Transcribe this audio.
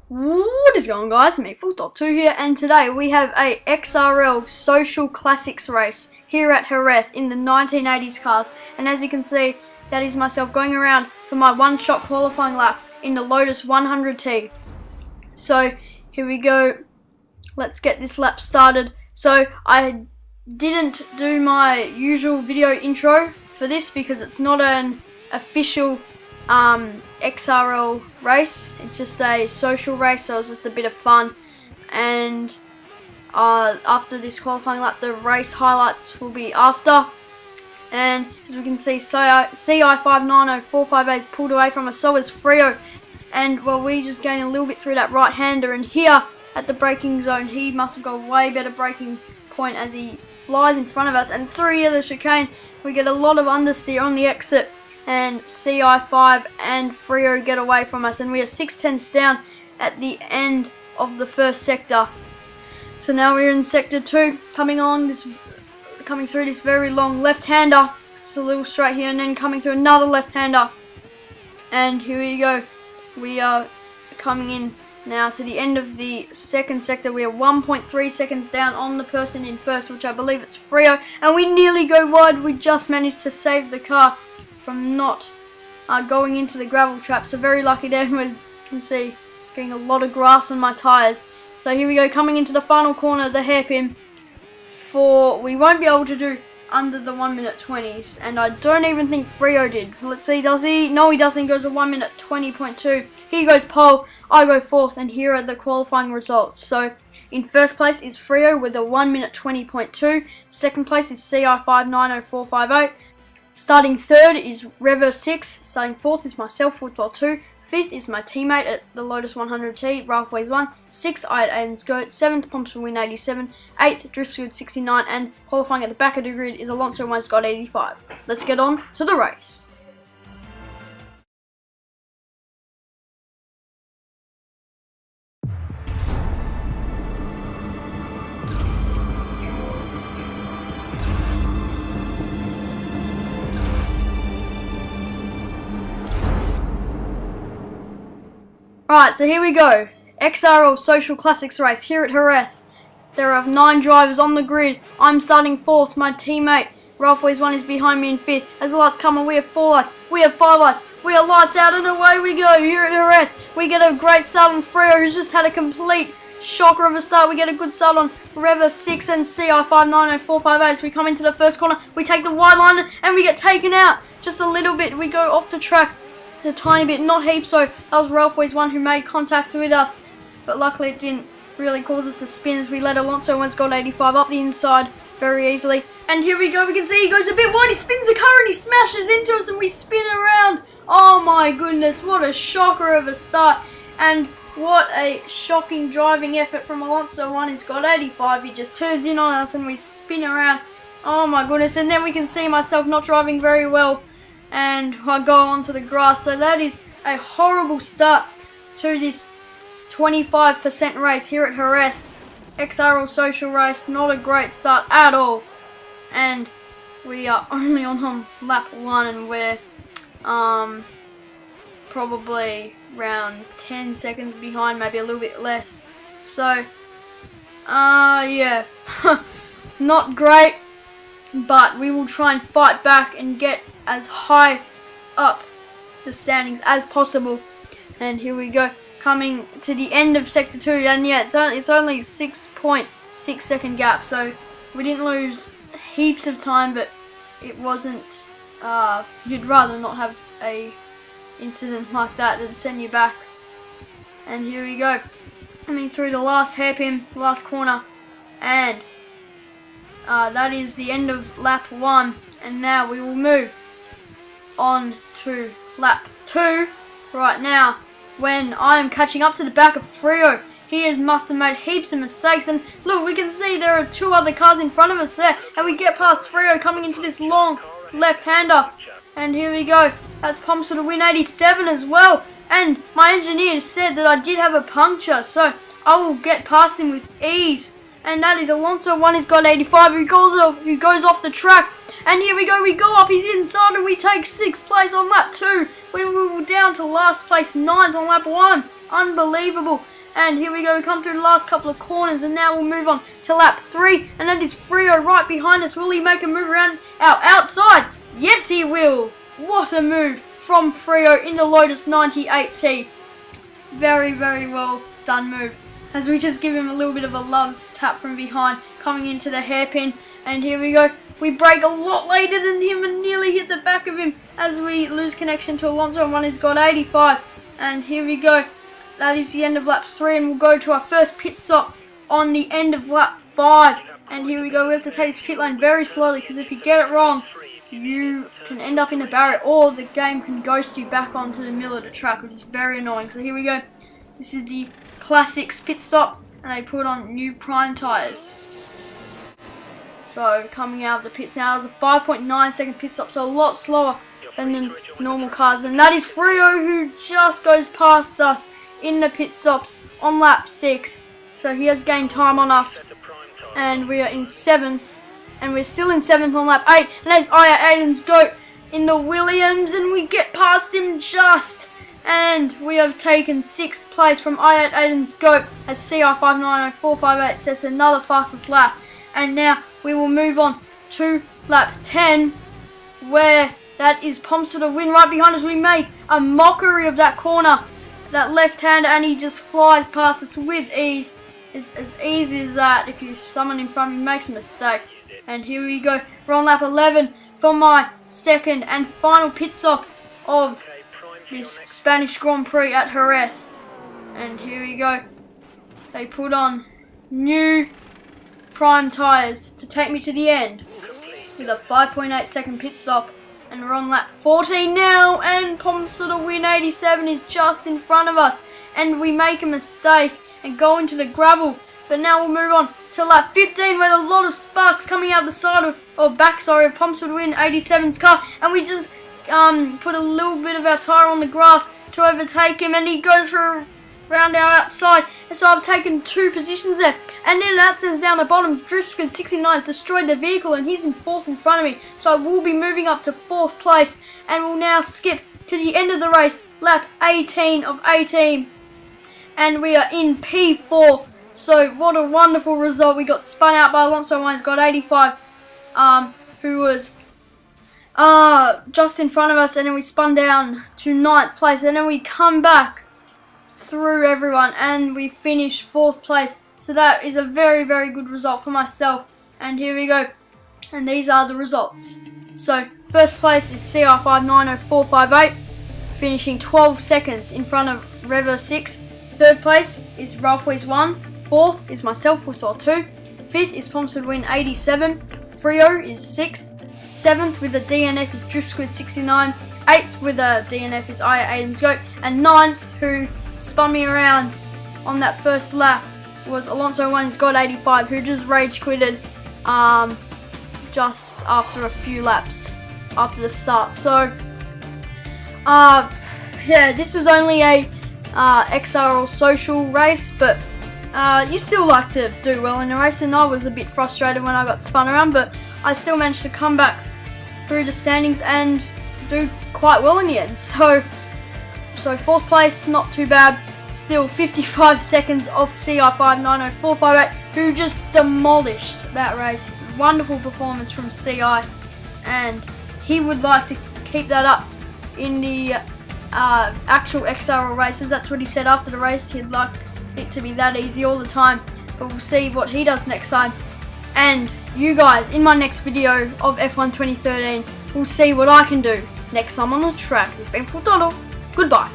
What is going on, guys? Me, Full.2 here, and today we have a XRL Social Classics race here at Jerez in the 1980s cars. And as you can see, that is myself going around for my one-shot qualifying lap in the Lotus 100T. So here we go. Let's get this lap started. So I didn't do my usual video intro for this because it's not an official XRL race. It's just a social race, so it's just a bit of fun. And after this qualifying lap, the race highlights will be after. And as we can see, CI590458 is pulled away from us, so is Frio. And well, we just gained a little bit through that right hander, and here at the braking zone, he must have got a way better braking point as he flies in front of us. And through here, the chicane, we get a lot of understeer on the exit, and CI5 and Frio get away from us, and we are 6/10ths down at the end of the first sector. So now we're in sector 2, coming through this very long left-hander. It's a little straight here, and then coming through another left-hander. And here we go. We are coming in now to the end of the second sector. We are 1.3 seconds down on the person in first, which I believe it's Frio, and we nearly go wide. We just managed to save the car from not going into the gravel trap. So very lucky there. You can see getting a lot of grass on my tyres. So here we go, coming into the final corner, the hairpin. We won't be able to do under the 1 minute 20s, and I don't even think Frio did. Let's see, does he? No, he doesn't. He goes a 1 minute 20.2. He goes pole, I go fourth, and here are the qualifying results. So in first place is Frio with a 1 minute 20.2. Second place is CI590458. Starting third is Revo6. Starting fourth is myself, Full.2. Fifth is my teammate at the Lotus 100T, Ralphways1. Sixth, I had Aiden's Goat. Seventh, Pumps Win 87. Eighth, Driftsgood 69. And qualifying at the back of the grid is Alonso 1 Scott 85. Let's get on to the race. Alright, so here we go. XRL Social Classics race here at Jerez. There are 9 drivers on the grid. I'm starting fourth. My teammate, Ralphways1, is behind me in fifth. As the lights come on, we have 4 lights. We have 5 lights. We are lights out, and away we go here at Jerez. We get a great start on Frio, who's just had a complete shocker of a start. We get a good start on Revo6 and CI590458. As we come into the first corner, we take the wide line, and we get taken out just a little bit. We go off the track a tiny bit, not heaps, so that was Ralphways1 who made contact with us, but luckily it didn't really cause us to spin as we let Alonso 1 Scott 85 up the inside very easily. And here we go, we can see he goes a bit wide, he spins the car and he smashes into us, and we spin around. Oh my goodness, what a shocker of a start, and what a shocking driving effort from Alonso 1 Scott 85. He just turns in on us and we spin around. Oh my goodness, and then we can see myself not driving very well, and I go onto the grass. So that is a horrible start to this 25% race here at Jerez. XRL Social Race, not a great start at all. And we are only on lap 1, and we're probably around 10 seconds behind, maybe a little bit less. So, yeah, not great, but we will try and fight back and get as high up the standings as possible. And here we go, coming to the end of sector 2, and yeah, it's only 6.6 second gap, so we didn't lose heaps of time, but it wasn't you'd rather not have a incident like that than send you back. And here we go, coming through the last hairpin, last corner, and that is the end of lap 1. And now we will move on to lap 2 right now, when I am catching up to the back of Frio. He must have made heaps of mistakes, and look, we can see there are 2 other cars in front of us there, and we get past Frio coming into this long left-hander. And here we go, that pumps for the win 87 as well, and my engineer said that I did have a puncture, so I will get past him with ease. And that is Alonso 1 Scott 85 who goes off the track. And here we go up, he's inside, and we take 6th place on lap 2, when we were down to last place 9th on lap 1. Unbelievable. And here we go, we come through the last couple of corners, and now we'll move on to lap 3, and that is Frio right behind us. Will he make a move around our outside? Yes, he will. What a move from Frio in the Lotus 98T. Very, very well done move. As we just give him a little bit of a love tap from behind, coming into the hairpin, and here we go. We brake a lot later than him and nearly hit the back of him as we lose connection to Alonso. One has got 85, and here we go. That is the end of lap 3, and we'll go to our first pit stop on the end of lap 5. And here we go. We have to take this pit lane very slowly, because if you get it wrong, you can end up in a barrier, or the game can ghost you back onto the middle of the track, which is very annoying. So here we go. This is the Classics pit stop, and they put on new prime tyres. So coming out of the pits now, there's a 5.9 second pit stop, so a lot slower than the normal cars. And that is Frio, who just goes past us in the pit stops on lap 6. So he has gained time on us, and we are in 7th, and we're still in 7th on lap 8. And there's Aiden's goat in the Williams, and we get past him just. And we have taken 6th place from Aiden's goat as CR590458 sets another fastest lap. And now we will move on to lap 10, where that is Pomps for the win right behind us. We make a mockery of that corner, that left-hander, and he just flies past us with ease. It's as easy as that. If someone in front of you makes a mistake. And here we go. We're on lap 11 for my second and final pit stop of this Spanish Grand Prix at Jerez. And here we go. They put on new prime tyres to take me to the end with a 5.8 second pit stop. And we're on lap 14 now, and Pomps for the win 87 is just in front of us, and we make a mistake and go into the gravel. But now we'll move on to lap 15, with a lot of sparks coming out the side of backside of Pomps for the win 87's car, and we just put a little bit of our tyre on the grass to overtake him, and he goes for around our outside, and so I've taken 2 positions there. And then that says down the bottom, Driftskin 69 has destroyed the vehicle, and he's in 4th in front of me, so I will be moving up to 4th place, and we'll now skip to the end of the race, lap 18 of 18, and we are in P4. So what a wonderful result. We got spun out by Alonso. One's got 85, who was just in front of us, and then we spun down to 9th place, and then we come back through everyone, and we finish 4th place. So that is a very, very good result for myself. And here we go, and these are the results. So first place is CR590458, finishing 12 seconds in front of Revo 6. Third place is Ralphie's 1. Fourth is myself with R2. Fifth is Pomps for the win 87. Frio is 6th. 7th with a DNF is Drift Squid 69. 8th with a DNF is Aiden's Goat. And 9th, who spun me around on that first lap, was Alonso 1's God 85, who just rage quitted just after a few laps after the start. So yeah, this was only a XRL Social Race, but you still like to do well in a race, and I was a bit frustrated when I got spun around, but I still managed to come back through the standings and do quite well in the end. So 4th place, not too bad. Still 55 seconds off CI590458, who just demolished that race. Wonderful performance from CI, and he would like to keep that up in the actual XRL races. That's what he said after the race. He'd like it to be that easy all the time, but we'll see what he does next time. And you guys, in my next video of F1 2013, we'll see what I can do next time on the track. This has been Full Throttle. Goodbye.